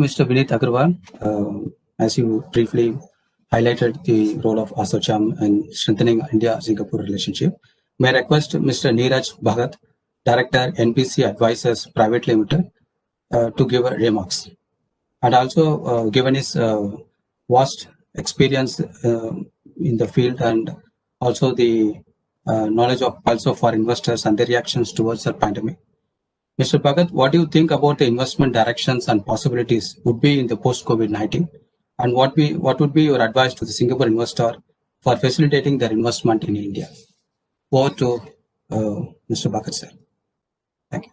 Mr. Vineet Agarwal. As you briefly highlighted the role of ASSOCHAM in strengthening India-Singapore relationship, may I request Mr. Neeraj Bhagat, Director, NPC Advisors Private Limited, to give remarks. And also, given his vast experience in the field and also the knowledge of also for investors and their reactions towards the pandemic, Mr. Bhagat, what do you think about the investment directions and possibilities would be in the post-COVID-19? And what would be your advice to the Singapore investor for facilitating their investment in India? Over to Mr. Bhagat, sir. Thank you.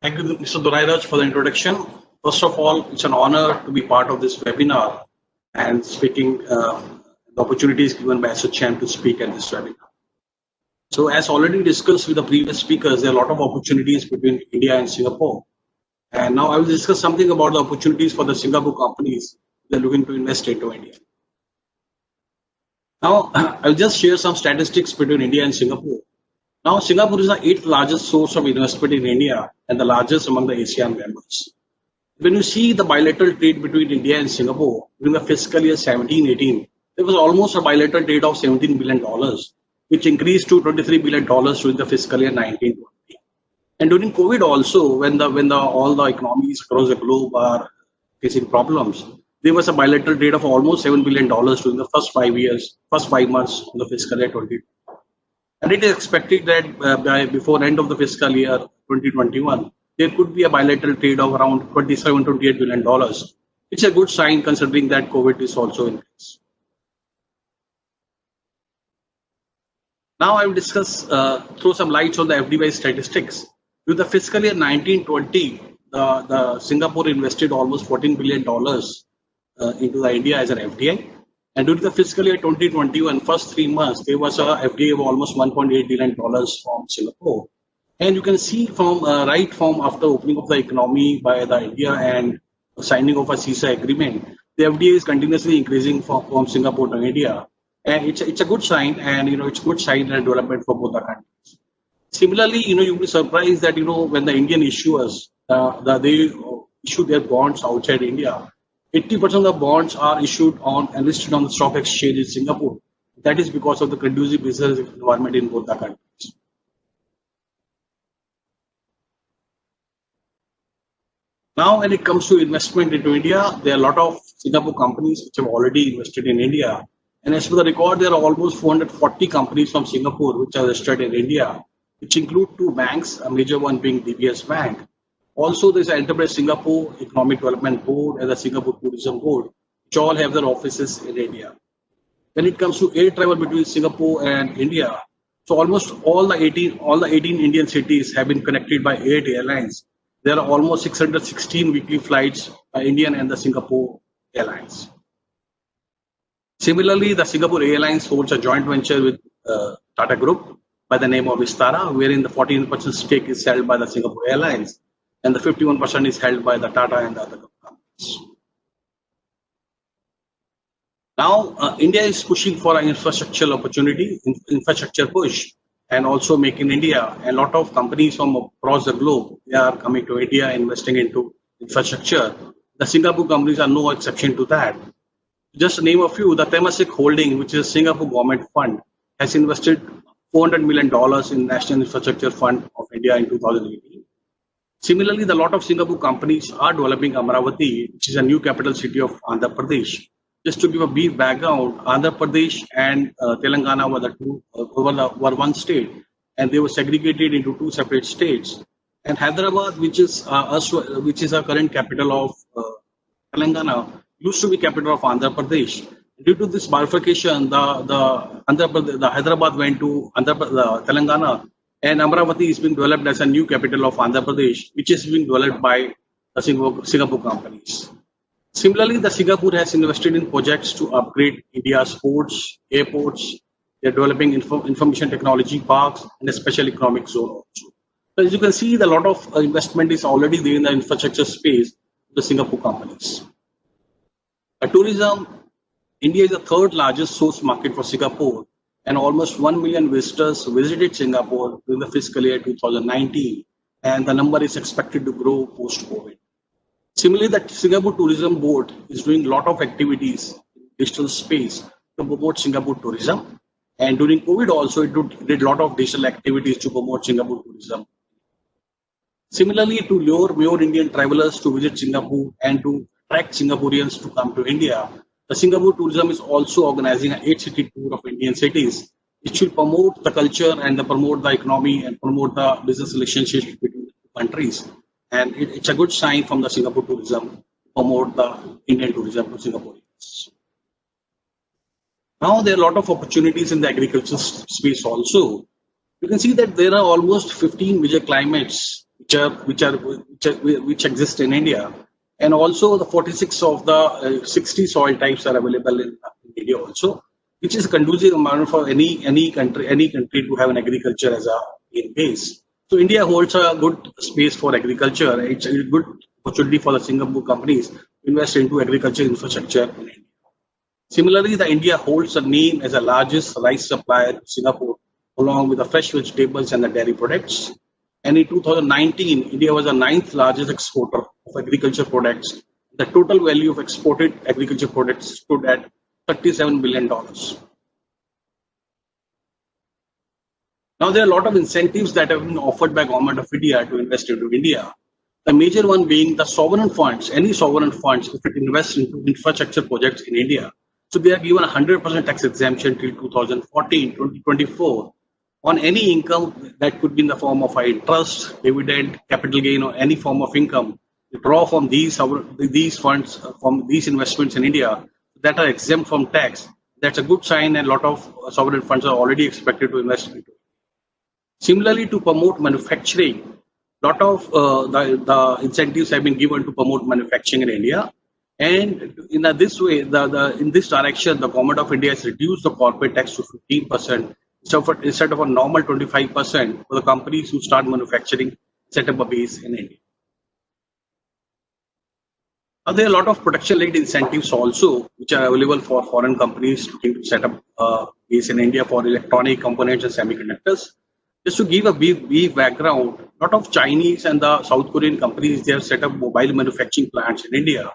Thank you, Mr. Dorairaj, for the introduction. First of all, it's an honor to be part of this webinar and speaking the opportunities given by ASSOCHAM to speak at this webinar. So as already discussed with the previous speakers, there are a lot of opportunities between India and Singapore. And now I will discuss something about the opportunities for the Singapore companies that are looking to invest into India. Now, I'll just share some statistics between India and Singapore. Now, Singapore is the 8th largest source of investment in India and the largest among the ASEAN members. When you see the bilateral trade between India and Singapore during the fiscal year 17-18, there was almost a bilateral trade of $17 billion. Which increased to $23 billion during the fiscal year 19-20. And during COVID also, when all the economies across the globe are facing problems, there was a bilateral trade of almost $7 billion during the first 5 months of the fiscal year 2020. And it is expected that before end of the fiscal year 2021, there could be a bilateral trade of around $27-28 billion. It's a good sign considering that COVID is also in place. Now I will discuss, throw some lights on the FDI statistics. With the fiscal year 19-20, the Singapore invested almost $14 billion into the India as an FDI. And during the fiscal year 2021, first 3 months, there was a FDI of almost $1.8 billion from Singapore. And you can see from right from after opening of the economy by the India and signing of a CISA agreement, the FDI is continuously increasing from Singapore to India. And it's a good sign, and it's a good sign and development for both the countries. Similarly, you'll be surprised that when the Indian issuers they issue their bonds outside India, 80% of the bonds are issued on and listed on the stock exchange in Singapore. That is because of the conducive business environment in both the countries. Now, when it comes to investment into India, there are a lot of Singapore companies which have already invested in India. And as per the record, there are almost 440 companies from Singapore which are registered in India, which include 2 banks, a major one being DBS Bank. Also, there's an Enterprise Singapore Economic Development Board and the Singapore Tourism Board, which all have their offices in India. When it comes to air travel between Singapore and India, so almost all the 18 Indian cities have been connected by 8 airlines. There are almost 616 weekly flights by Indian and the Singapore Airlines. Similarly, the Singapore Airlines holds a joint venture with Tata Group by the name of Vistara, wherein the 14% stake is held by the Singapore Airlines and the 51% is held by the Tata and the other companies. Now, India is pushing for an infrastructural opportunity, infrastructure push, and also Make in India. A lot of companies from across the globe, they are coming to India, investing into infrastructure. The Singapore companies are no exception to that. Just to name a few, the Temasek Holding, which is a Singapore government fund, has invested $400 million in National Infrastructure Fund of India in 2018. Similarly, a lot of Singapore companies are developing Amaravati, which is a new capital city of Andhra Pradesh. Just to give a brief background, Andhra Pradesh and Telangana were one state, and they were segregated into 2 separate states. And Hyderabad, which is our current capital of Telangana, used to be capital of Andhra Pradesh. Due to this bifurcation, the Hyderabad went to Telangana, and Amaravati is being developed as a new capital of Andhra Pradesh, which is being developed by the Singapore companies. Similarly, the Singapore has invested in projects to upgrade India's ports, airports. They are developing information technology parks and a special economic zone also. So as you can see, a lot of investment is already there in the infrastructure space of the Singapore companies. Tourism, India is the 3rd largest source market for Singapore, and almost 1 million visitors visited Singapore during the fiscal year 2019, and the number is expected to grow post-COVID. Similarly, the Singapore Tourism Board is doing a lot of activities in digital space to promote Singapore tourism. And during COVID also, it did a lot of digital activities to promote Singapore tourism. Similarly, to lure more Indian travelers to visit Singapore and to attract Singaporeans to come to India, the Singapore Tourism is also organizing an 8-city tour of Indian cities, which will promote the culture and promote the economy and promote the business relationships between the two countries. And it's a good sign from the Singapore Tourism to promote the Indian tourism to Singaporeans. Now there are a lot of opportunities in the agriculture space also. You can see that there are almost 15 major climates which exist in India, and also the 46 of the 60 soil types are available in India also, which is a conducive environment for any country to have an agriculture as a main base. So India holds a good space for agriculture. It's a good opportunity for the Singapore companies to invest into agriculture infrastructure in India. Similarly, the India holds a name as the largest rice supplier to Singapore, along with the fresh vegetables and the dairy products. And in 2019, India was the 9th largest exporter of agriculture products. The total value of exported agriculture products stood at $37 billion. Now, there are a lot of incentives that have been offered by Government of India to invest into India. The major one being the sovereign funds. Any sovereign funds, if it invests into infrastructure projects in India, so they are given 100% tax exemption till 2024 on any income that could be in the form of interest, dividend, capital gain, or any form of income. You draw from these funds, from these investments in India that are exempt from tax. That's a good sign, and a lot of sovereign funds are already expected to invest into it. Similarly, to promote manufacturing, a lot of the incentives have been given to promote manufacturing in India. And in this way, in this direction, the Government of India has reduced the corporate tax to 15%. Instead of a normal 25% for the companies who start manufacturing, set up a base in India. Now, there are a lot of production-linked incentives also, which are available for foreign companies looking to set up a base in India for electronic components and semiconductors. Just to give a brief background, a lot of Chinese and the South Korean companies, they have set up mobile manufacturing plants in India.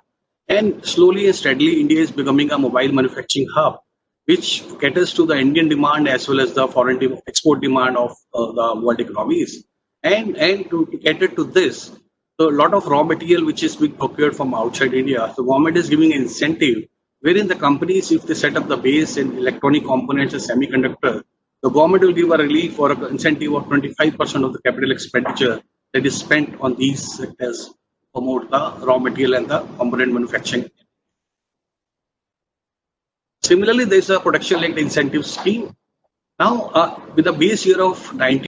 And slowly and steadily, India is becoming a mobile manufacturing hub, which caters to the Indian demand as well as the foreign export demand of the world economies. And to cater to this, so a lot of raw material which is being procured from outside India, the government is giving an incentive wherein the companies, if they set up the base in electronic components and semiconductor, the government will give a relief or an incentive of 25% of the capital expenditure that is spent on these sectors to promote the raw material and the component manufacturing. Similarly, there is a production-linked incentive scheme. Now, with the base year of 19